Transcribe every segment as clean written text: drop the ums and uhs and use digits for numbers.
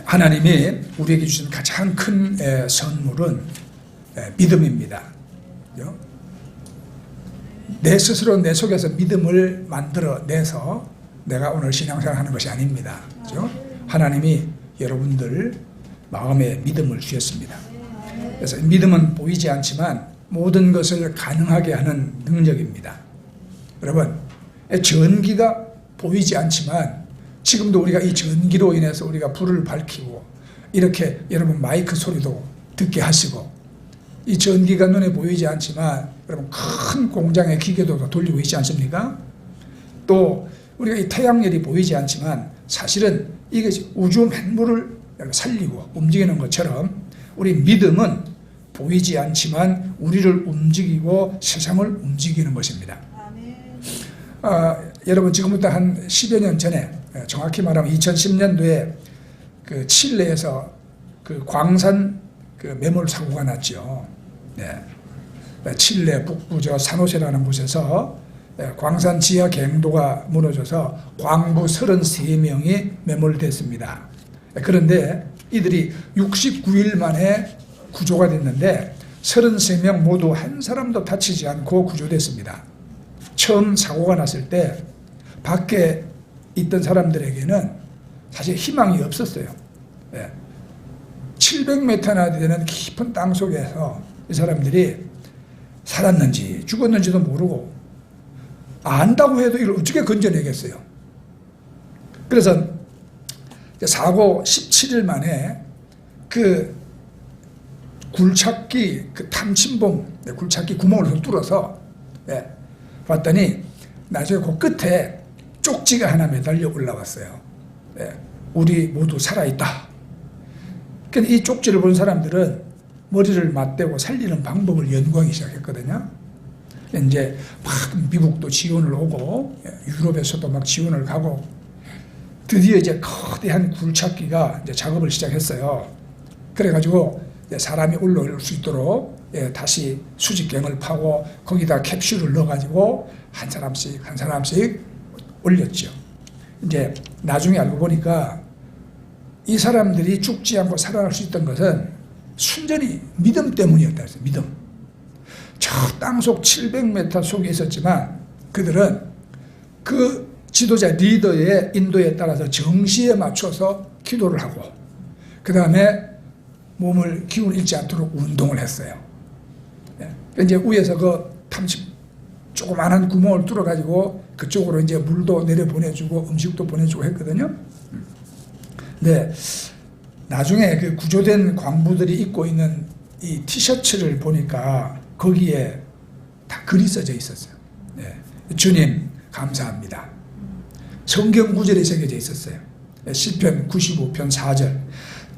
하나님이 우리에게 주신 가장 큰 선물은 믿음입니다. 내 스스로 내 속에서 믿음을 만들어내서 내가 오늘 신앙생활 하는 것이 아닙니다. 그렇죠? 하나님이 여러분들 마음에 믿음을 주셨습니다. 그래서 믿음은 보이지 않지만 모든 것을 가능하게 하는 능력입니다. 여러분, 전기가 보이지 않지만 지금도 우리가 이 전기로 인해서 우리가 불을 밝히고 이렇게 여러분 마이크 소리도 듣게 하시고, 이 전기가 눈에 보이지 않지만 여러분 큰 공장의 기계도 돌리고 있지 않습니까? 또 우리가 이 태양열이 보이지 않지만 사실은 이것이 우주 만물을 살리고 움직이는 것처럼 우리 믿음은 보이지 않지만 우리를 움직이고 세상을 움직이는 것입니다. 여러분, 지금부터 한 10여 년 전에, 정확히 말하면 2010년도에 그 칠레에서 그 광산 그 매몰 사고가 났죠. 네. 칠레 북부 산호세라는 곳에서 광산 지하 갱도가 무너져서 광부 33명이 매몰됐습니다. 그런데 이들이 69일 만에 구조가 됐는데 33명 모두 한 사람도 다치지 않고 구조됐습니다. 처음 사고가 났을 때 밖에 있던 사람들에게는 사실 희망이 없었어요. 700m나 되는 깊은 땅 속에서 이 사람들이 살았는지 죽었는지도 모르고, 안다고 해도 이걸 어떻게 건져내겠어요. 그래서 사고 17일 만에 그 굴착기, 그 탐침봉, 굴착기 구멍을 뚫어서 봤더니 나중에 그 끝에 쪽지가 하나 매달려 올라왔어요. 우리 모두 살아있다. 그러니까 이 쪽지를 본 사람들은 머리를 맞대고 살리는 방법을 연구하기 시작했거든요. 이제 막 미국도 지원을 오고 유럽에서도 막 지원을 가고, 드디어 이제 거대한 굴착기가 이제 작업을 시작했어요. 그래가지고 사람이 올라올 수 있도록 다시 수직갱을 파고 거기다 캡슐을 넣어가지고 한 사람씩 올렸죠. 이제 나중에 알고 보니까 이 사람들이 죽지 않고 살아날 수 있던 것은 순전히 믿음 때문이었다 했어요. 믿음. 저 땅속 700m 속에 있었지만 그들은 그 지도자 리더의 인도에 따라서 정시에 맞춰서 기도를 하고, 그 다음에 몸을 기운을 잃지 않도록 운동을 했어요. 이제 위에서 그 조그마한 구멍을 뚫어가지고 그쪽으로 이제 물도 내려보내주고 음식도 보내주고 했거든요. 네. 나중에 그 구조된 광부들이 입고 있는 이 티셔츠를 보니까 거기에 다 글이 써져 있었어요. 주님, 감사합니다. 성경 구절이 새겨져 있었어요. 시편 95편 4절.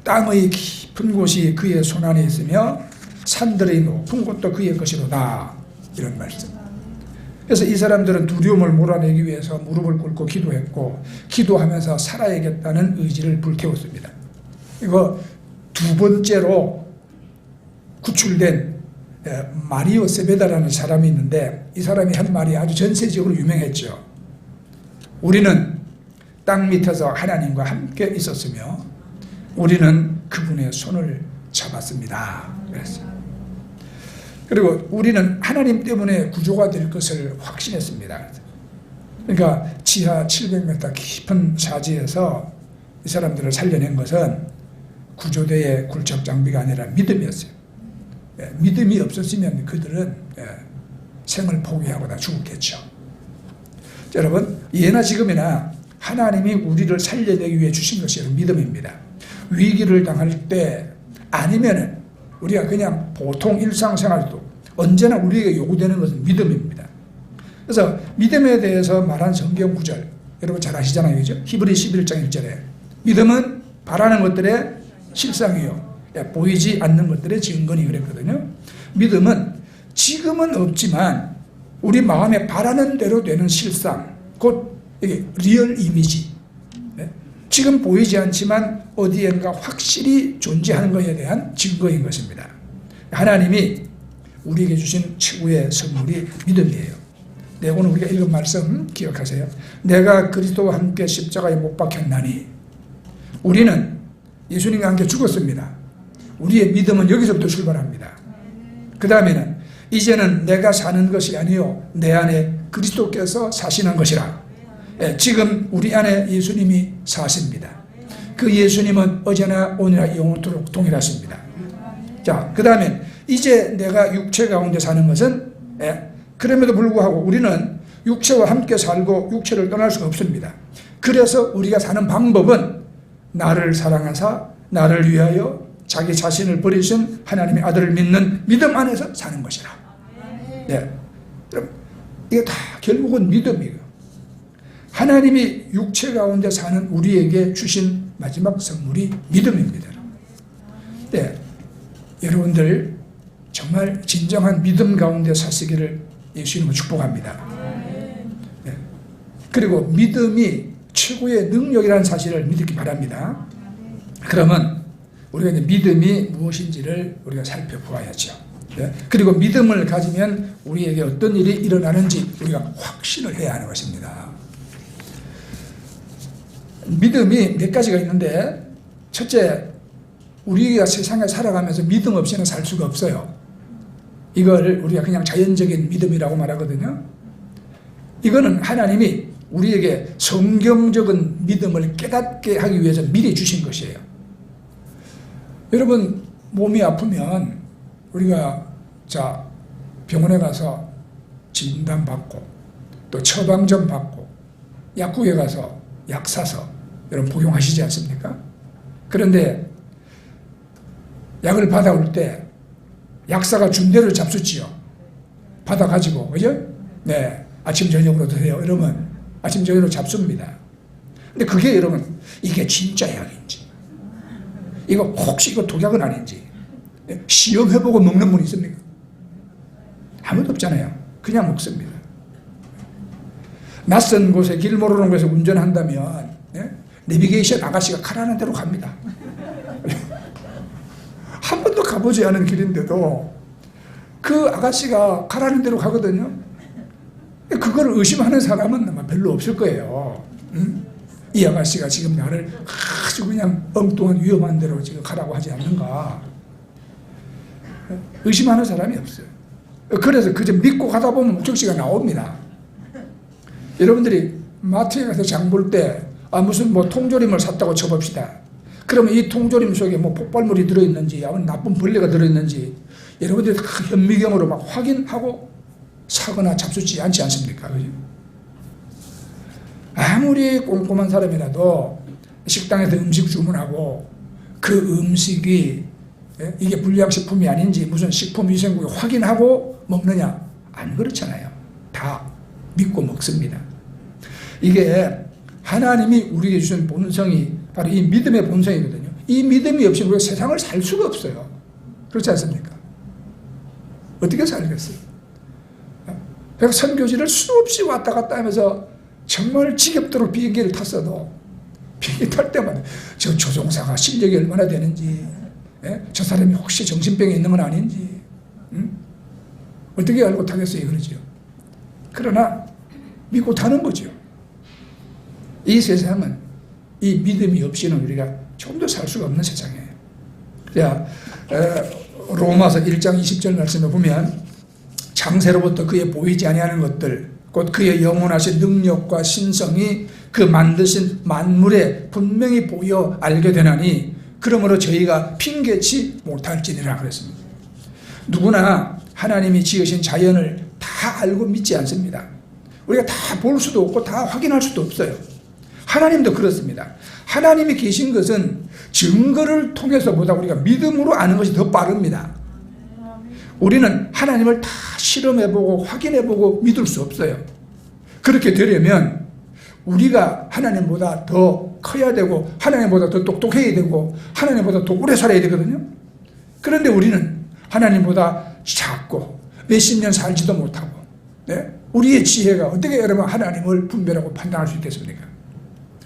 땅의 깊은 곳이 그의 손안에 있으며 산들의 높은 곳도 그의 것이로다. 이런 말씀. 그래서 이 사람들은 두려움을 몰아내기 위해서 무릎을 꿇고 기도했고, 기도하면서 살아야겠다는 의지를 불태웠습니다. 이거 두 번째로 구출된 마리오 세베다라는 사람이 있는데, 이 사람이 한 말이 아주 전세적으로 유명했죠. 우리는 땅 밑에서 하나님과 함께 있었으며 우리는 그분의 손을 잡았습니다. 그랬어요. 그리고 우리는 하나님 때문에 구조가 될 것을 확신했습니다. 그러니까 지하 700m 깊은 사지에서 이 사람들을 살려낸 것은 구조대의 굴착 장비가 아니라 믿음이었어요. 믿음이 없었으면 그들은 생을 포기하고 다 죽었겠죠. 여러분, 예나 지금이나 하나님이 우리를 살려내기 위해 주신 것이 믿음입니다. 위기를 당할 때 아니면은 우리가 그냥 보통 일상생활도 언제나 우리에게 요구되는 것은 믿음입니다. 그래서 믿음에 대해서 말한 성경 구절 여러분 잘 아시잖아요. 그죠? 히브리 11장 1절에 믿음은 바라는 것들의 실상이요 보이지 않는 것들의 증거니 그랬거든요. 믿음은 지금은 없지만 우리 마음에 바라는 대로 되는 실상, 곧 이게 리얼 이미지, 지금 보이지 않지만 어디엔가 확실히 존재하는 것에 대한 증거인 것입니다. 하나님이 우리에게 주신 최고의 선물이 믿음이에요. 네, 오늘 우리가 읽은 말씀 기억하세요. 내가 그리스도와 함께 십자가에 못 박혔나니 우리는 예수님과 함께 죽었습니다. 우리의 믿음은 여기서부터 출발합니다. 그 다음에는 이제는 내가 사는 것이 아니요 내 안에 그리스도께서 사시는 것이라. 지금 우리 안에 예수님이 사십니다. 그 예수님은 어제나 오늘나 영원토록 동일하십니다. 자, 그 다음에 이제 내가 육체 가운데 사는 것은 그럼에도 불구하고 우리는 육체와 함께 살고 육체를 떠날 수가 없습니다. 그래서 우리가 사는 방법은 나를 사랑하사 나를 위하여 자기 자신을 버리신 하나님의 아들을 믿는 믿음 안에서 사는 것이라. 네. 이게 다 결국은 믿음이에요. 하나님이 육체 가운데 사는 우리에게 주신 마지막 선물이 믿음입니다. 네. 여러분들 정말 진정한 믿음 가운데 사시기를 예수님은 축복합니다. 네. 그리고 믿음이 최고의 능력이라는 사실을 믿기 바랍니다. 그러면 우리가 이제 믿음이 무엇인지를 우리가 살펴보아야죠. 네? 그리고 믿음을 가지면 우리에게 어떤 일이 일어나는지 우리가 확신을 해야 하는 것입니다. 믿음이 몇 가지가 있는데, 첫째, 우리가 세상에 살아가면서 믿음 없이는 살 수가 없어요. 이걸 우리가 그냥 자연적인 믿음이라고 말하거든요. 이거는 하나님이 우리에게 성경적인 믿음을 깨닫게 하기 위해서 미리 주신 것이에요. 여러분, 몸이 아프면 우리가 병원에 가서 진단받고 또 처방전 받고 약국에 가서 약 사서 여러분 복용하시지 않습니까? 그런데 약을 받아올 때 약사가 준 대로 잡수지요. 받아가지고, 그죠? 네. 아침 저녁으로 드세요. 이러면 아침 저녁으로 잡수입니다. 근데 그게 여러분, 이게 진짜 약인지, 이거 혹시 이거 독약은 아닌지 시험해보고 먹는 분 있습니까? 아무도 없잖아요. 그냥 먹습니다. 낯선 곳에 길 모르는 곳에서 운전한다면 내비게이션 아가씨가 가라는 대로 갑니다. 한 번도 가보지 않은 길인데도 그 아가씨가 가라는 대로 가거든요. 그걸 의심하는 사람은 아마 별로 없을 거예요. 이 아가씨가 지금 나를 아주 그냥 엉뚱한 위험한 데로 지금 가라고 하지 않는가. 의심하는 사람이 없어요. 그래서 그저 믿고 가다 보면 목적지가 나옵니다. 여러분들이 마트에 가서 장 볼 때 무슨 통조림을 샀다고 쳐봅시다. 그러면 이 통조림 속에 폭발물이 들어있는지 아니면 나쁜 벌레가 들어있는지 여러분들이 다 현미경으로 막 확인하고 사거나 잡수지 않지 않습니까? 그죠? 아무리 꼼꼼한 사람이라도 식당에서 음식 주문하고 그 음식이 이게 불량식품이 아닌지 무슨 식품위생국에 확인하고 먹느냐? 안 그렇잖아요. 다 믿고 먹습니다. 이게 하나님이 우리에게 주신 본성이 바로 이 믿음의 본성이거든요. 이 믿음이 없이 우리가 세상을 살 수가 없어요. 그렇지 않습니까? 어떻게 살겠어요? 그래서 선교지를 수없이 왔다 갔다 하면서 정말 지겹도록 비행기를 탔어도 비행기 탈 때마다 저 조종사가 실력이 얼마나 되는지, 저 사람이 혹시 정신병이 있는 건 아닌지, 어떻게 알고 타겠어요? 그러죠. 그러나 믿고 타는 거죠. 이 세상은 이 믿음이 없이는 우리가 좀 더 살 수가 없는 세상이에요. 자, 로마서 1장 20절 말씀을 보면 창세로부터 그의 보이지 아니하는 것들 곧 그의 영원하신 능력과 신성이 그 만드신 만물에 분명히 보여 알게 되나니 그러므로 저희가 핑계치 못할지니라 그랬습니다. 누구나 하나님이 지으신 자연을 다 알고 믿지 않습니다. 우리가 다 볼 수도 없고 다 확인할 수도 없어요. 하나님도 그렇습니다. 하나님이 계신 것은 증거를 통해서보다 우리가 믿음으로 아는 것이 더 빠릅니다. 우리는 하나님을 다 실험해보고 확인해보고 믿을 수 없어요. 그렇게 되려면 우리가 하나님보다 더 커야 되고 하나님보다 더 똑똑해야 되고 하나님보다 더 오래 살아야 되거든요. 그런데 우리는 하나님보다 작고 몇십 년 살지도 못하고 우리의 지혜가 어떻게 여러분 하나님을 분별하고 판단할 수 있겠습니까?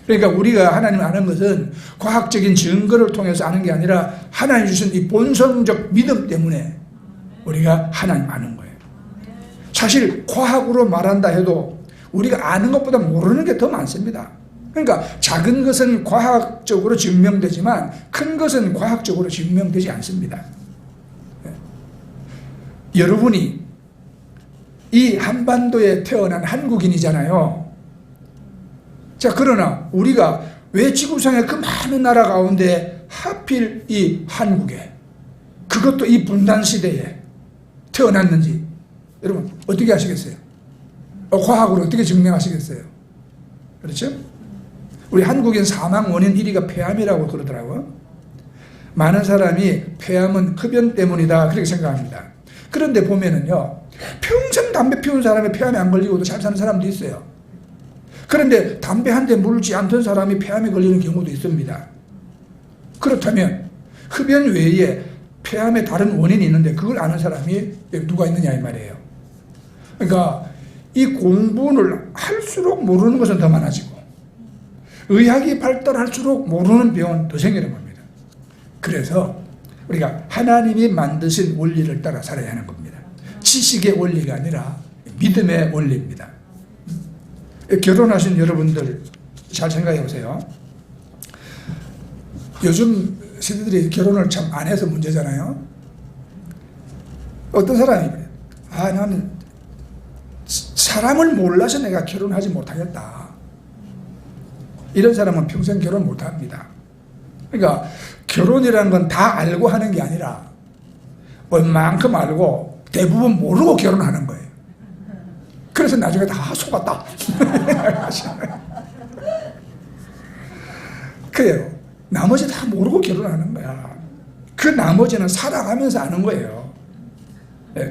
그러니까 우리가 하나님을 아는 것은 과학적인 증거를 통해서 아는 게 아니라 하나님 주신 이 본성적 믿음 때문에 우리가 하나님 아는 거예요. 사실 과학으로 말한다 해도 우리가 아는 것보다 모르는 게 더 많습니다. 그러니까 작은 것은 과학적으로 증명되지만 큰 것은 과학적으로 증명되지 않습니다. 여러분이 이 한반도에 태어난 한국인이잖아요. 자, 그러나 우리가 왜 지구상의 그 많은 나라 가운데 하필 이 한국에, 그것도 이 분단 시대에 태어났는지 여러분 어떻게 하시겠어요? 과학으로 어떻게 증명하시겠어요? 그렇죠? 우리 한국인 사망 원인 1위가 폐암이라고 그러더라고요. 많은 사람이 폐암은 흡연 때문이다 그렇게 생각합니다. 그런데 보면은요, 평생 담배 피운 사람이 폐암에 안 걸리고도 잘 사는 사람도 있어요. 그런데 담배 한 대 물지 않던 사람이 폐암에 걸리는 경우도 있습니다. 그렇다면 흡연 외에 폐암의 다른 원인이 있는데 그걸 아는 사람이 누가 있느냐 이 말이에요. 그러니까 이 공부를 할수록 모르는 것은 더 많아지고 의학이 발달할수록 모르는 병은 더 생기는 겁니다. 그래서 우리가 하나님이 만드신 원리를 따라 살아야 하는 겁니다. 지식의 원리가 아니라 믿음의 원리입니다. 결혼하신 여러분들 잘 생각해 보세요. 요즘 세대들이 결혼을 참 안 해서 문제잖아요. 어떤 사람이 그래요. 나는 사람을 몰라서 내가 결혼하지 못하겠다. 이런 사람은 평생 결혼 못합니다. 그러니까 결혼이라는 건 다 알고 하는 게 아니라 얼만큼 알고 대부분 모르고 결혼하는 거예요. 그래서 나중에 다 속았다. 그래요. 나머지 다 모르고 결혼하는 거야. 그 나머지는 살아가면서 아는 거예요.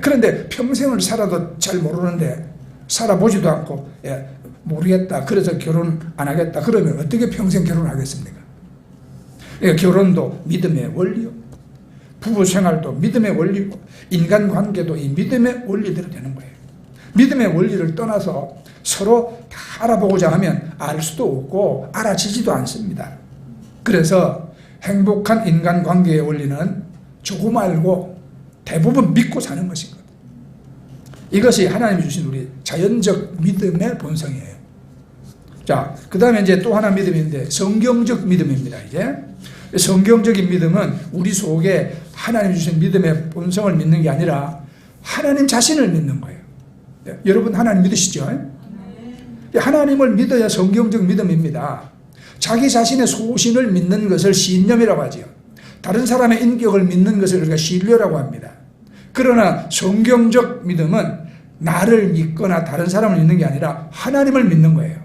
그런데 평생을 살아도 잘 모르는데 살아보지도 않고 모르겠다. 그래서 결혼 안 하겠다. 그러면 어떻게 평생 결혼하겠습니까? 결혼도 믿음의 원리요. 부부 생활도 믿음의 원리고 인간관계도 이 믿음의 원리대로 되는 거예요. 믿음의 원리를 떠나서 서로 다 알아보고자 하면 알 수도 없고 알아지지도 않습니다. 그래서 행복한 인간관계의 원리는 조금 알고 대부분 믿고 사는 것이거든요. 이것이 하나님이 주신 우리 자연적 믿음의 본성이에요. 자, 그 다음에 이제 또 하나 믿음인데 성경적 믿음입니다. 이제 성경적인 믿음은 우리 속에 하나님이 주신 믿음의 본성을 믿는 게 아니라 하나님 자신을 믿는 거예요. 여러분 하나님 믿으시죠? 하나님을 믿어야 성경적 믿음입니다. 자기 자신의 소신을 믿는 것을 신념이라고 하죠. 다른 사람의 인격을 믿는 것을 우리가 신뢰라고 합니다. 그러나 성경적 믿음은 나를 믿거나 다른 사람을 믿는 게 아니라 하나님을 믿는 거예요.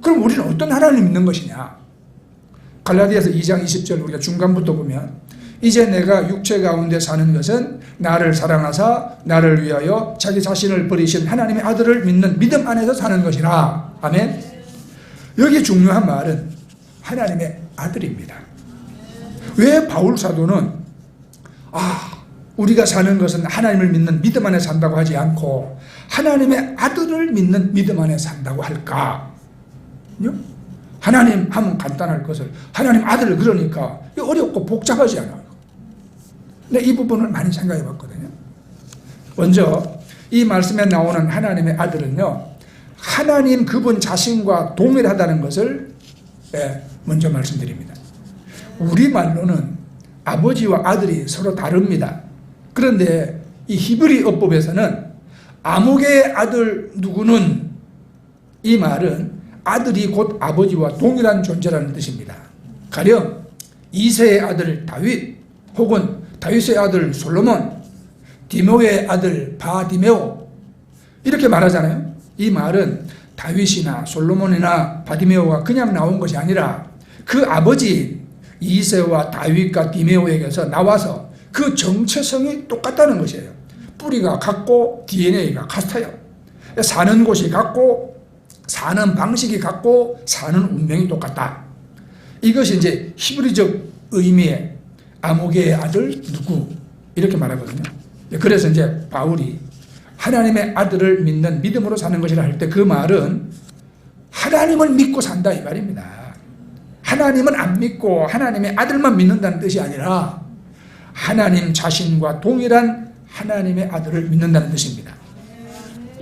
그럼 우리는 어떤 하나님을 믿는 것이냐? 갈라디아서 2장 20절 우리가 중간부터 보면 이제 내가 육체 가운데 사는 것은 나를 사랑하사 나를 위하여 자기 자신을 버리신 하나님의 아들을 믿는 믿음 안에서 사는 것이라. 아멘. 여기 중요한 말은 하나님의 아들입니다. 왜 바울 사도는 우리가 사는 것은 하나님을 믿는 믿음 안에 산다고 하지 않고 하나님의 아들을 믿는 믿음 안에 산다고 할까? 하나님 하면 간단할 것을 하나님 아들 그러니까 어렵고 복잡하지 않아요. 근데 이 부분을 많이 생각해 봤거든요. 먼저 이 말씀에 나오는 하나님의 아들은요, 하나님 그분 자신과 동일하다는 것을 먼저 말씀드립니다. 우리말로는 아버지와 아들이 서로 다릅니다. 그런데 이 히브리 어법에서는 아무개의 아들 누구는, 이 말은 아들이 곧 아버지와 동일한 존재라는 뜻입니다. 가령 이새의 아들 다윗 혹은 다윗의 아들 솔로몬, 디모의 아들 바디메오 이렇게 말하잖아요. 이 말은 다윗이나 솔로몬이나 바디메오가 그냥 나온 것이 아니라 그 아버지 이새와 다윗과 디메오에게서 나와서 그 정체성이 똑같다는 것이에요. 뿌리가 같고 DNA가 같아요. 사는 곳이 같고 사는 방식이 같고 사는 운명이 똑같다. 이것이 이제 히브리적 의미의 아무개의 아들 누구 이렇게 말하거든요. 그래서 이제 바울이 하나님의 아들을 믿는 믿음으로 사는 것이라 할 때 그 말은 하나님을 믿고 산다 이 말입니다. 하나님은 안 믿고 하나님의 아들만 믿는다는 뜻이 아니라 하나님 자신과 동일한 하나님의 아들을 믿는다는 뜻입니다.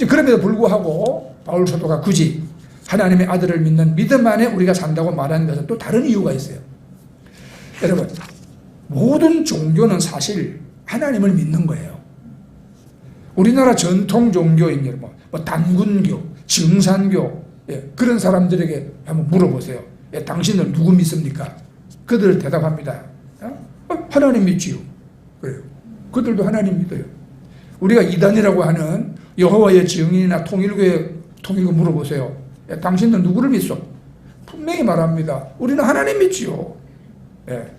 그럼에도 불구하고 바울 사도가 굳이 하나님의 아들을 믿는 믿음 안에 우리가 산다고 말하는 것은 또 다른 이유가 있어요. 여러분, 모든 종교는 사실 하나님을 믿는 거예요. 우리나라 전통 종교인 뭐 단군교, 증산교, 그런 사람들에게 한번 물어보세요. 당신들 누구 믿습니까? 그들 대답합니다. 하나님 믿지요. 그래요. 그들도 하나님 믿어요. 우리가 이단이라고 하는 여호와의 증인이나 통일교 물어보세요. 당신들 누구를 믿소? 분명히 말합니다. 우리는 하나님 믿지요. 예.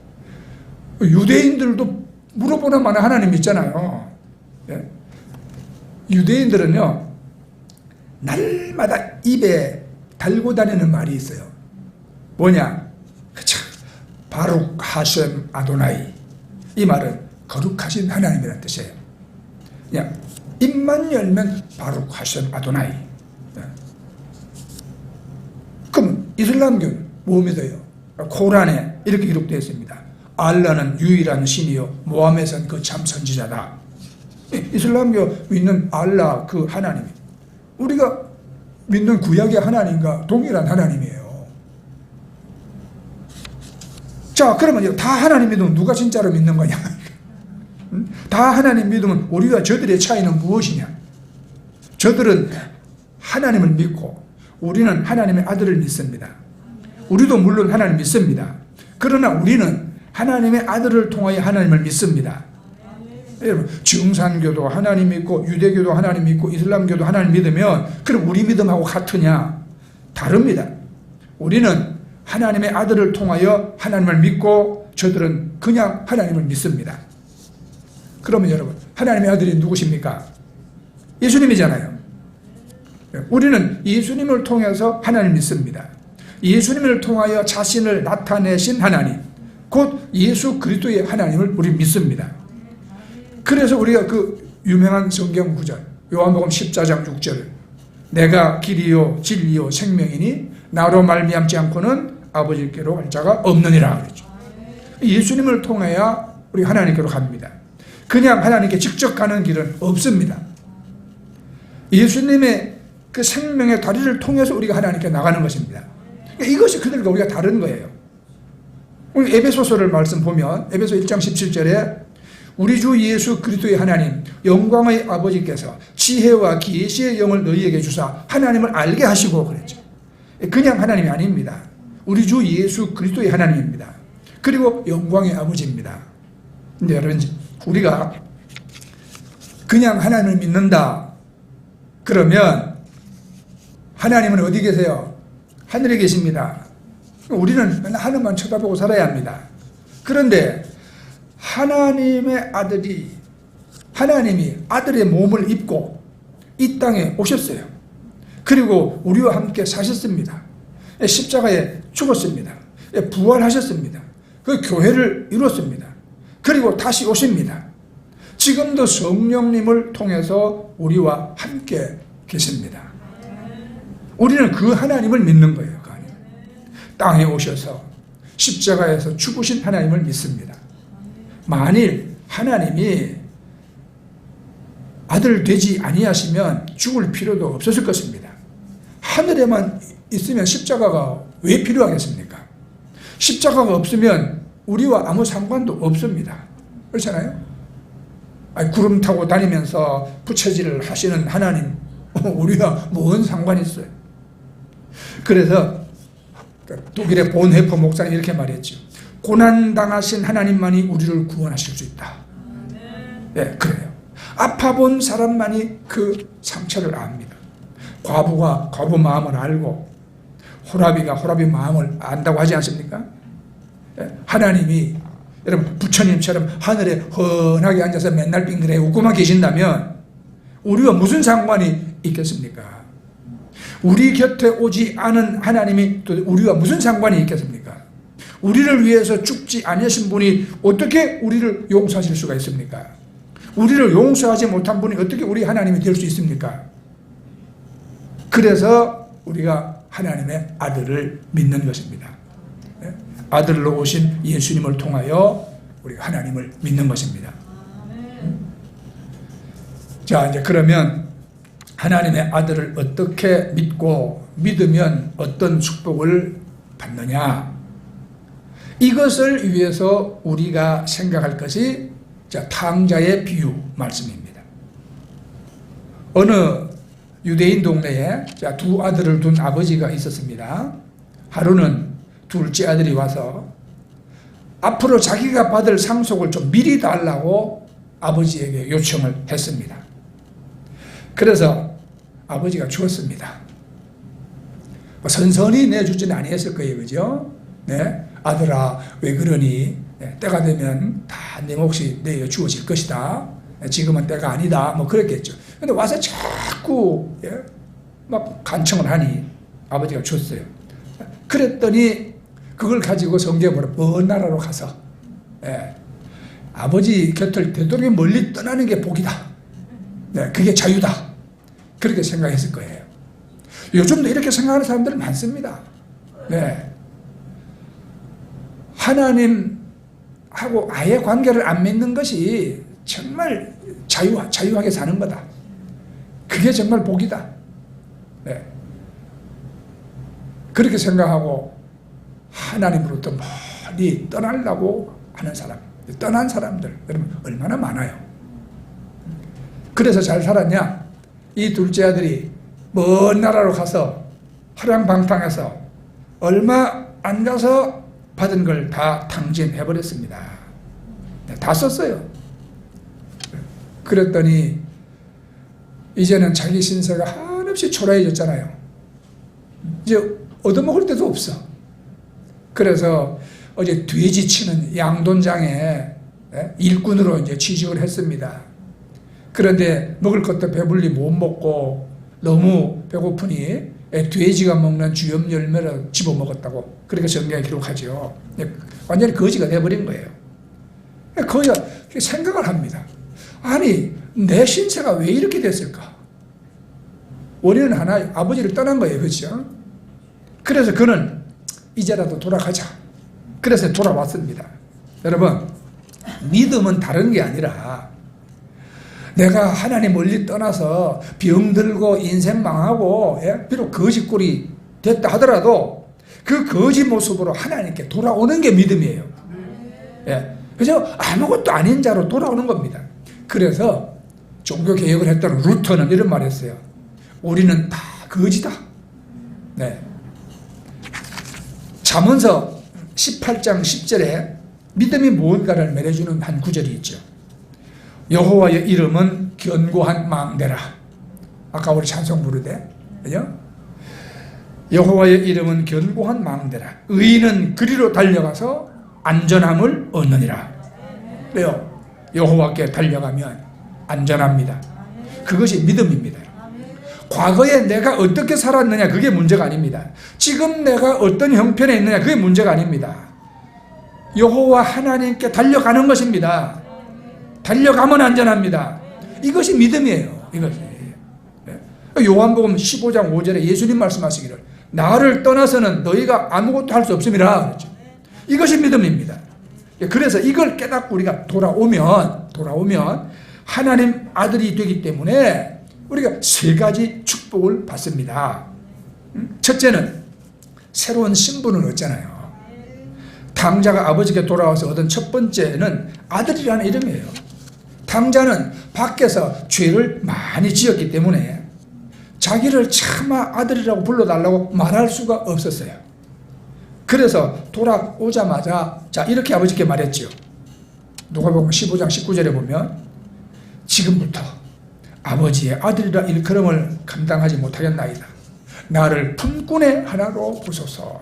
유대인들도 물어보나 마나 하나님 믿잖아요. 예. 유대인들은요, 날마다 입에 달고 다니는 말이 있어요. 뭐냐? 그쵸. 바룩 하셈 아도나이. 이 말은 거룩하신 하나님이라는 뜻이에요. 그냥 입만 열면 바룩 하셈 아도나이. 예. 그럼 이슬람교는 뭐 믿어요? 코란에 이렇게 기록되어 있습니다. 알라는 유일한 신이요 모함에선 그 참 선지자다. 이슬람교 믿는 알라 그 하나님, 우리가 믿는 구약의 하나님과 동일한 하나님이에요. 자, 그러면 다 하나님 믿으면 누가 진짜로 믿는 거냐? 다 하나님 믿으면 우리와 저들의 차이는 무엇이냐? 저들은 하나님을 믿고 우리는 하나님의 아들을 믿습니다. 우리도 물론 하나님 믿습니다. 그러나 우리는 하나님의 아들을 통하여 하나님을 믿습니다. 여러분, 증산교도 하나님 믿고 유대교도 하나님 믿고 이슬람교도 하나님 믿으면 그럼 우리 믿음하고 같으냐? 다릅니다. 우리는 하나님의 아들을 통하여 하나님을 믿고 저들은 그냥 하나님을 믿습니다. 그러면 여러분, 하나님의 아들이 누구십니까? 예수님이잖아요. 우리는 예수님을 통해서 하나님을 믿습니다. 예수님을 통하여 자신을 나타내신 하나님, 곧 예수 그리스도의 하나님을 우리 믿습니다. 그래서 우리가 그 유명한 성경 구절, 요한복음 14장 6절, 내가 길이요 진리요 생명이니 나로 말미암지 않고는 아버지께로 갈 자가 없느니라 그랬죠. 예수님을 통해야 우리 하나님께로 갑니다. 그냥 하나님께 직접 가는 길은 없습니다. 예수님의 그 생명의 다리를 통해서 우리가 하나님께 나가는 것입니다. 이것이 그들과 우리가 다른 거예요. 오늘 에베소서를 말씀 보면 에베소 1장 17절에 우리 주 예수 그리스도의 하나님 영광의 아버지께서 지혜와 계시의 영을 너희에게 주사 하나님을 알게 하시고 그랬죠. 그냥 하나님이 아닙니다. 우리 주 예수 그리스도의 하나님입니다. 그리고 영광의 아버지입니다. 근데 여러분, 우리가 그냥 하나님을 믿는다 그러면 하나님은 어디 계세요? 하늘에 계십니다. 우리는 맨날 하늘만 쳐다보고 살아야 합니다. 그런데 하나님의 아들이, 하나님이 아들의 몸을 입고 이 땅에 오셨어요. 그리고 우리와 함께 사셨습니다. 십자가에 죽었습니다. 부활하셨습니다. 그 교회를 이뤘습니다. 그리고 다시 오십니다. 지금도 성령님을 통해서 우리와 함께 계십니다. 우리는 그 하나님을 믿는 거예요. 그 하나님. 땅에 오셔서 십자가에서 죽으신 하나님을 믿습니다. 만일 하나님이 아들 되지 아니하시면 죽을 필요도 없었을 것입니다. 하늘에만 있으면 십자가가 왜 필요하겠습니까? 십자가가 없으면 우리와 아무 상관도 없습니다. 그렇잖아요? 아니, 구름 타고 다니면서 부채질을 하시는 하나님, 우리와 뭔 상관이 있어요? 그래서 독일의 본헤퍼 목사는 이렇게 말했죠. 고난당하신 하나님만이 우리를 구원하실 수 있다. 네, 그래요. 아파본 사람만이 그 상처를 압니다. 과부가 과부 마음을 알고 호라비가 호라비 마음을 안다고 하지 않습니까? 네, 하나님이 여러분 부처님처럼 하늘에 헌하게 앉아서 맨날 빙그레 웃고만 계신다면 우리와 무슨 상관이 있겠습니까? 우리 곁에 오지 않은 하나님이 또 우리와 무슨 상관이 있겠습니까? 우리를 위해서 죽지 아니하신 분이 어떻게 우리를 용서하실 수가 있습니까? 우리를 용서하지 못한 분이 어떻게 우리 하나님이 될 수 있습니까? 그래서 우리가 하나님의 아들을 믿는 것입니다. 아들로 오신 예수님을 통하여 우리가 하나님을 믿는 것입니다. 자, 이제 그러면 하나님의 아들을 어떻게 믿고 믿으면 어떤 축복을 받느냐, 이것을 위해서 우리가 생각할 것이 탕자의 비유 말씀입니다. 어느 유대인 동네에 두 아들을 둔 아버지가 있었습니다. 하루는 둘째 아들이 와서 앞으로 자기가 받을 상속을 좀 미리 달라고 아버지에게 요청을 했습니다. 그래서 아버지가 주었습니다. 선선히 내주지는 아니했을 거예요. 그죠? 네? 아들아, 왜 그러니? 네, 때가 되면 다 내 몫이 내게 주어질 것이다. 지금은 때가 아니다. 뭐 그랬겠죠. 근데 와서 자꾸 막 간청을 하니 아버지가 줬어요. 그랬더니 그걸 가지고 성경으로 먼 나라로 가서 아버지 곁을 되도록 멀리 떠나는 게 복이다. 네, 그게 자유다. 그렇게 생각했을 거예요. 요즘도 이렇게 생각하는 사람들 많습니다. 네. 하나님하고 아예 관계를 안 맺는 것이 정말 자유하게 사는 거다. 그게 정말 복이다. 네. 그렇게 생각하고 하나님으로부터 멀리 떠나려고 하는 사람, 떠난 사람들, 여러분 얼마나 많아요. 그래서 잘 살았냐? 이 둘째 아들이 먼 나라로 가서 화랑방탕해서 얼마 안 가서 받은 걸 다 탕진해버렸습니다. 다 썼어요. 그랬더니 이제는 자기 신세가 한없이 초라해졌잖아요. 이제 얻어먹을 데도 없어. 그래서 어제 돼지 치는 양돈장에 일꾼으로 이제 취직을 했습니다. 그런데 먹을 것도 배불리 못 먹고 너무 배고프니 돼지가 먹는 주염 열매를 집어먹었다고 그렇게 성경에 기록하죠. 완전히 거지가 돼버린 거예요. 거지가 생각을 합니다. 아니, 내 신세가 왜 이렇게 됐을까? 원인은 하나, 아버지를 떠난 거예요. 그렇죠? 그래서 그는 이제라도 돌아가자. 그래서 돌아왔습니다. 여러분, 믿음은 다른 게 아니라 내가 하나님 멀리 떠나서 병들고 인생 망하고 비록 거짓골이 됐다 하더라도 그 거짓 모습으로 하나님께 돌아오는 게 믿음이에요. 그래서 아무것도 아닌 자로 돌아오는 겁니다. 그래서 종교개혁을 했던 루터는 이런 말을 했어요. 우리는 다 거지다. 네. 잠언서 18장 10절에 믿음이 무언가를 말해주는 한 구절이 있죠. 여호와의 이름은 견고한 망대라. 아까 우리 찬송 부르대. 그죠? 여호와의 이름은 견고한 망대라. 의인은 그리로 달려가서 안전함을 얻느니라. 왜요? 여호와께 달려가면 안전합니다. 그것이 믿음입니다. 과거에 내가 어떻게 살았느냐 그게 문제가 아닙니다. 지금 내가 어떤 형편에 있느냐 그게 문제가 아닙니다. 여호와 하나님께 달려가는 것입니다. 달려가면 안전합니다. 이것이 믿음이에요. 이것이. 요한복음 15장 5절에 예수님 말씀하시기를 나를 떠나서는 너희가 아무것도 할 수 없음이라 그랬죠. 이것이 믿음입니다. 그래서 이걸 깨닫고 우리가 돌아오면 하나님 아들이 되기 때문에 우리가 세 가지 축복을 받습니다. 첫째는 새로운 신분을 얻잖아요. 탕자가 아버지께 돌아와서 얻은 첫 번째는 아들이라는 이름이에요. 탕자는 밖에서 죄를 많이 지었기 때문에 자기를 차마 아들이라고 불러달라고 말할 수가 없었어요. 그래서 돌아오자마자 이렇게 아버지께 말했죠. 누가복음 15장 19절에 보면 지금부터 아버지의 아들이라 일컬음을 감당하지 못하겠나이다. 나를 품꾼의 하나로 보소서.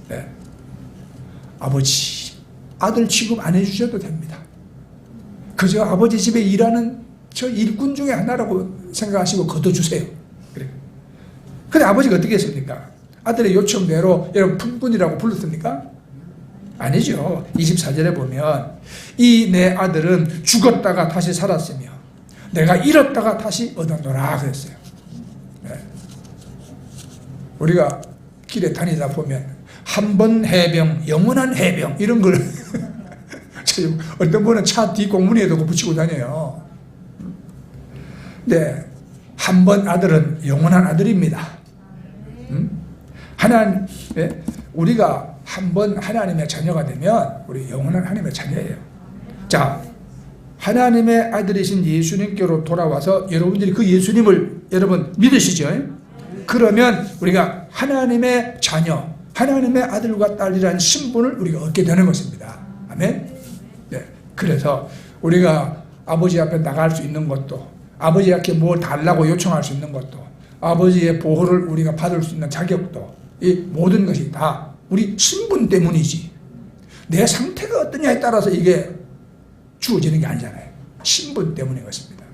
네. 아버지, 아들 취급 안 해주셔도 됩니다. 그저 아버지 집에 일하는 저 일꾼 중에 하나라고 생각하시고 거둬주세요. 그래. 근데 아버지가 어떻게 했습니까? 아들의 요청대로 여러분 품꾼이라고 불렀습니까? 아니죠. 24절에 보면 이 내 아들은 죽었다가 다시 살았으며 내가 잃었다가 다시 얻었노라 그랬어요. 네. 우리가 길에 다니다 보면 한 번 해병, 영원한 해병 이런 걸 어떤 분은 차 뒷공문에도 붙이고 다녀요. 네. 한 번 아들은 영원한 아들입니다. 하나님, 우리가 한 번 하나님의 자녀가 되면 우리 영원한 하나님의 자녀예요. 자, 하나님의 아들이신 예수님께로 돌아와서 여러분들이 그 예수님을 여러분 믿으시죠? 그러면 우리가 하나님의 자녀, 하나님의 아들과 딸이라는 신분을 우리가 얻게 되는 것입니다. 아멘. 네. 그래서 우리가 아버지 앞에 나갈 수 있는 것도, 아버지께 뭘 달라고 요청할 수 있는 것도, 아버지의 보호를 우리가 받을 수 있는 자격도, 이 모든 것이 다 우리 신분 때문이지, 내 상태가 어떠냐에 따라서 이게 주어지는 게 아니잖아요. 신분 때문인 것입니다.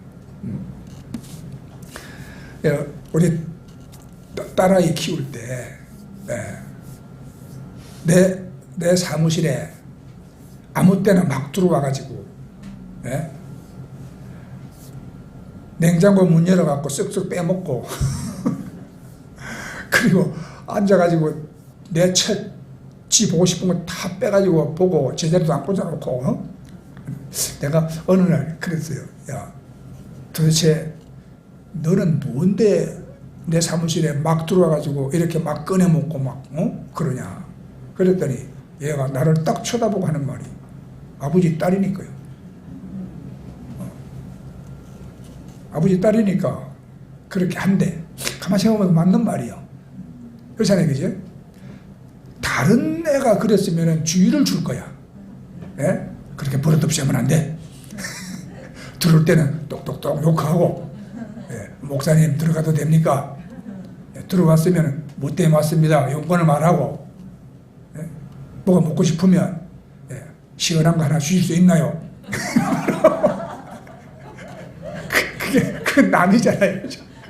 우리 딸아이 키울 때 내 사무실에 아무 때나 막 들어와가지고 냉장고 문 열어갖고 쓱쓱 빼먹고 그리고 앉아가지고 내 책 지 보고 싶은 거 다 빼가지고 보고 제자리도 안 꽂아놓고 내가 어느 날 그랬어요. 야, 도대체 너는 뭔데 내 사무실에 막 들어와가지고 이렇게 막 꺼내먹고 막 그러냐. 그랬더니 얘가 나를 딱 쳐다보고 하는 말이 아버지 딸이니까요. 아버지 딸이니까 그렇게 한대. 가만히 생각해보면 맞는 말이에요. 그렇잖아요, 그죠? 다른 애가 그랬으면 주의를 줄 거야. 예? 그렇게 버릇없이 하면 안 돼. 들어올 때는 똑똑똑 욕하고, 목사님 들어가도 됩니까? 들어왔으면 뭐 때문에 왔습니다. 용건을 말하고, 뭐가 먹고 싶으면 시원한 거 하나 주실 수 있나요? 그게 남이잖아요.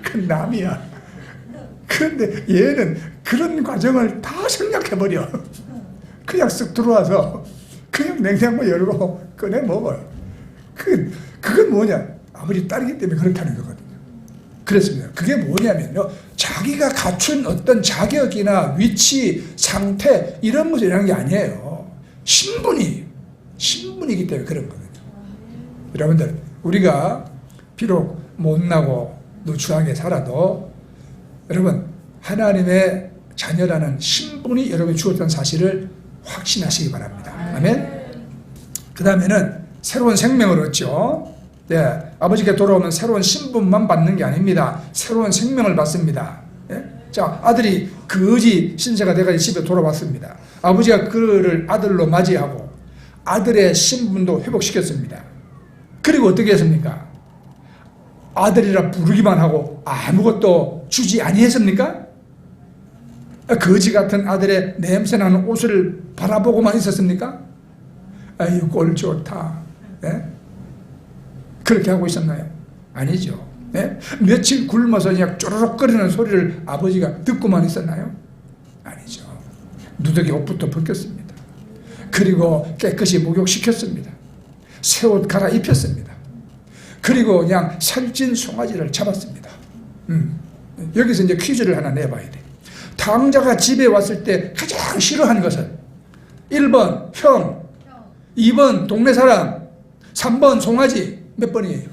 그 남이야. 그런데 얘는 그런 과정을 다 생략해버려. 그냥 쓱 들어와서 그냥 냉장고 열고 꺼내 먹어요. 그건 뭐냐? 아버지 딸이기 때문에 그렇다는 거거든요. 그렇습니다. 그게 뭐냐면요, 자기가 갖춘 어떤 자격이나 위치, 상태 이런 것이라는 게 아니에요. 신분이기 때문에 그런 거거든요. 여러분들, 우리가 비록 못나고 누추하게 살아도 여러분 하나님의 자녀라는 신분이 여러분이 주었다는 사실을 확신하시기 바랍니다. 아멘. 그 다음에는 새로운 생명을 얻죠. 아버지께 돌아오면 새로운 신분만 받는 게 아닙니다. 새로운 생명을 받습니다. 자, 아들이 거지 신세가 돼가지고 집에 돌아왔습니다. 아버지가 그를 아들로 맞이하고 아들의 신분도 회복시켰습니다. 그리고 어떻게 했습니까? 아들이라 부르기만 하고 아무것도 주지 아니했습니까? 거지 같은 아들의 냄새나는 옷을 바라보고만 있었습니까? 아유, 꼴 좋다. 그렇게 하고 있었나요? 아니죠. 며칠 굶어서 그냥 쪼르륵거리는 소리를 아버지가 듣고만 있었나요? 아니죠. 누더기 옷부터 벗겼습니다. 그리고 깨끗이 목욕시켰습니다. 새 옷 갈아입혔습니다. 그리고 그냥 살찐 송아지를 잡았습니다. 여기서 이제 퀴즈를 하나 내봐야 돼. 탕자가 집에 왔을 때 가장 싫어하는 것은 1번 형, 2번 동네 사람, 3번 송아지. 몇 번이에요?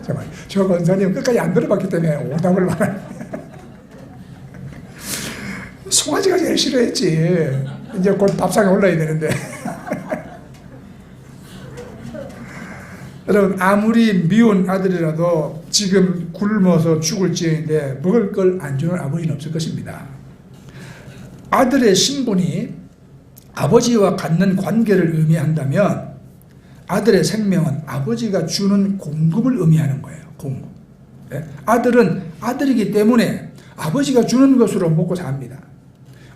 잠깐만, 저 권사님 끝까지 안 들어봤기 때문에 오답을 말하네. 송아지가 제일 싫어했지. 이제 곧 밥상에 올라야 되는데. 여러분, 아무리 미운 아들이라도 지금 굶어서 죽을지인데 먹을 걸 안 주는 아버지는 없을 것입니다. 아들의 신분이 아버지와 갖는 관계를 의미한다면 아들의 생명은 아버지가 주는 공급을 의미하는 거예요. 공급. 아들은 아들이기 때문에 아버지가 주는 것으로 먹고 삽니다.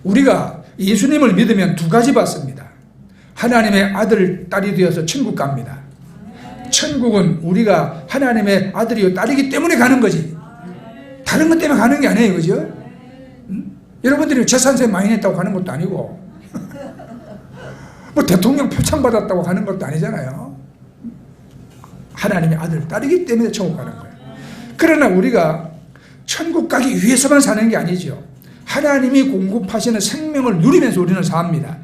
우리가 예수님을 믿으면 두 가지 받습니다. 하나님의 아들, 딸이 되어서 천국 갑니다. 천국은 우리가 하나님의 아들이요 딸이기 때문에 가는 거지. 다른 것 때문에 가는 게 아니에요. 그죠? 여러분들이 재산세 많이 냈다고 가는 것도 아니고 뭐 대통령 표창 받았다고 가는 것도 아니잖아요. 하나님의 아들, 딸이기 때문에 천국 가는 거예요. 그러나 우리가 천국 가기 위해서만 사는 게 아니죠. 하나님이 공급하시는 생명을 누리면서 우리는 삽니다.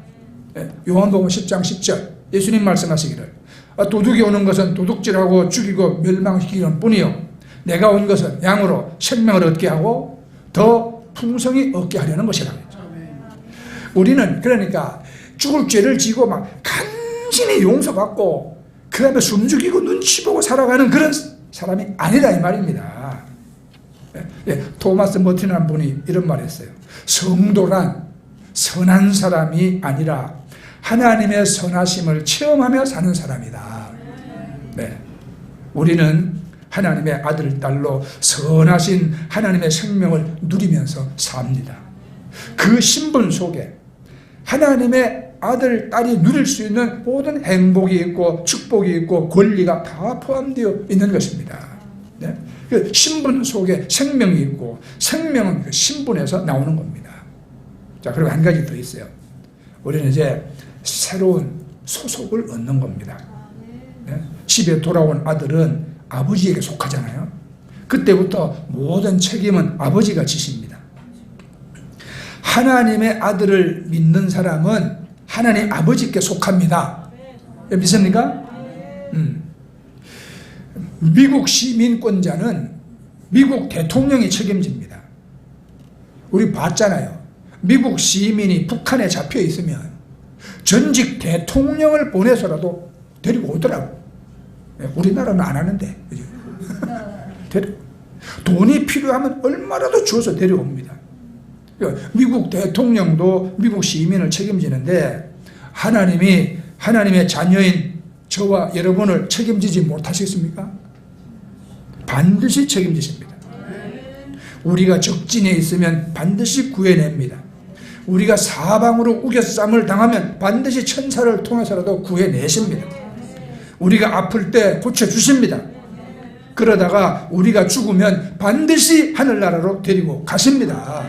요한복음 10장 10절 예수님 말씀하시기를 도둑이 오는 것은 도둑질하고 죽이고 멸망시키는 뿐이요 내가 온 것은 양으로 생명을 얻게 하고 더 풍성히 얻게 하려는 것이라. 우리는 그러니까 죽을 죄를 지고 막 간신히 용서받고 그 다음에 숨죽이고 눈치 보고 살아가는 그런 사람이 아니다 이 말입니다. 토마스 머티나라는 분이 이런 말 했어요. 성도란 선한 사람이 아니라 하나님의 선하심을 체험하며 사는 사람이다. 네. 우리는 하나님의 아들, 딸로 선하신 하나님의 생명을 누리면서 삽니다. 그 신분 속에 하나님의 아들, 딸이 누릴 수 있는 모든 행복이 있고 축복이 있고 권리가 다 포함되어 있는 것입니다. 네? 그 신분 속에 생명이 있고 생명은 그 신분에서 나오는 겁니다. 자, 그리고 한 가지 더 있어요. 우리는 이제 새로운 소속을 얻는 겁니다. 네? 집에 돌아온 아들은 아버지에게 속하잖아요. 그때부터 모든 책임은 아버지가 지십니다. 하나님의 아들을 믿는 사람은 하나님 아버지께 속합니다. 믿습니까? 미국 시민권자는 미국 대통령이 책임집니다. 우리 봤잖아요. 미국 시민이 북한에 잡혀 있으면 전직 대통령을 보내서라도 데리고 오더라고. 우리나라는 안 하는데. 돈이 필요하면 얼마라도 주어서 데려옵니다. 미국 대통령도 미국 시민을 책임지는데 하나님이 하나님의 자녀인 저와 여러분을 책임지지 못하시겠습니까? 반드시 책임지십니다. 우리가 적진에 있으면 반드시 구해냅니다. 우리가 사방으로 우겨쌈을 당하면 반드시 천사를 통해서라도 구해내십니다. 우리가 아플 때 고쳐주십니다. 그러다가 우리가 죽으면 반드시 하늘나라로 데리고 가십니다.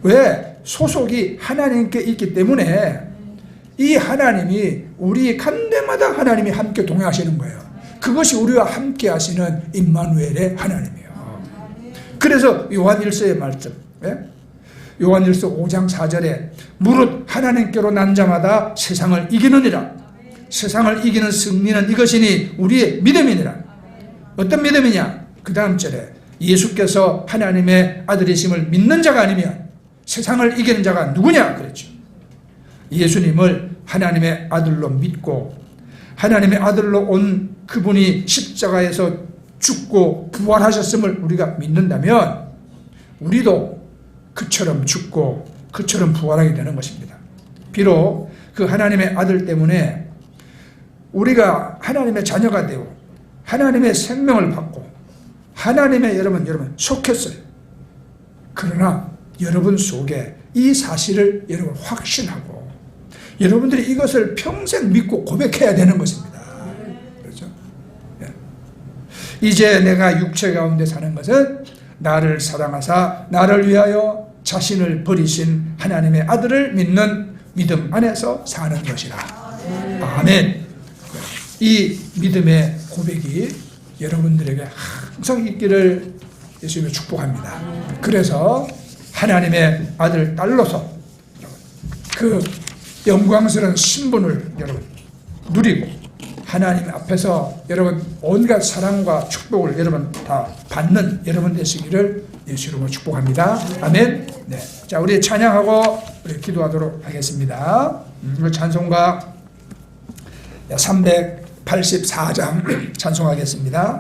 왜? 소속이 하나님께 있기 때문에 이 하나님이 우리 간 데마다 하나님이 함께 동행하시는 거예요. 그것이 우리와 함께 하시는 임마누엘의 하나님이에요. 그래서 요한일서의 말씀, 요한일서 5장 4절에 무릇 하나님께로 난 자마다 세상을 이기느니라. 세상을 이기는 승리는 이것이니 우리의 믿음이니라. 어떤 믿음이냐? 그 다음 절에 예수께서 하나님의 아들이심을 믿는 자가 아니면 세상을 이기는 자가 누구냐? 그랬죠. 예수님을 하나님의 아들로 믿고 하나님의 아들로 온 그분이 십자가에서 죽고 부활하셨음을 우리가 믿는다면 우리도 그처럼 죽고 그처럼 부활하게 되는 것입니다. 비록 그 하나님의 아들 때문에 우리가 하나님의 자녀가 되고 하나님의 생명을 받고 하나님의 여러분 속했어요. 그러나 여러분 속에 이 사실을 여러분 확신하고 여러분들이 이것을 평생 믿고 고백해야 되는 것입니다. 그렇죠? 이제 내가 육체 가운데 사는 것은 나를 사랑하사 나를 위하여 자신을 버리신 하나님의 아들을 믿는 믿음 안에서 사는 것이라. 아멘. 이 믿음의 고백이 여러분들에게 항상 있기를 예수님이 축복합니다. 그래서 하나님의 아들, 딸로서 그 영광스러운 신분을 여러분 누리고 하나님 앞에서 여러분 온갖 사랑과 축복을 여러분 다 받는 여러분 되시기를 예수 이름으로 축복합니다. 아멘. 네. 자, 우리 찬양하고 우리 기도하도록 하겠습니다. 찬송가 384장 찬송하겠습니다.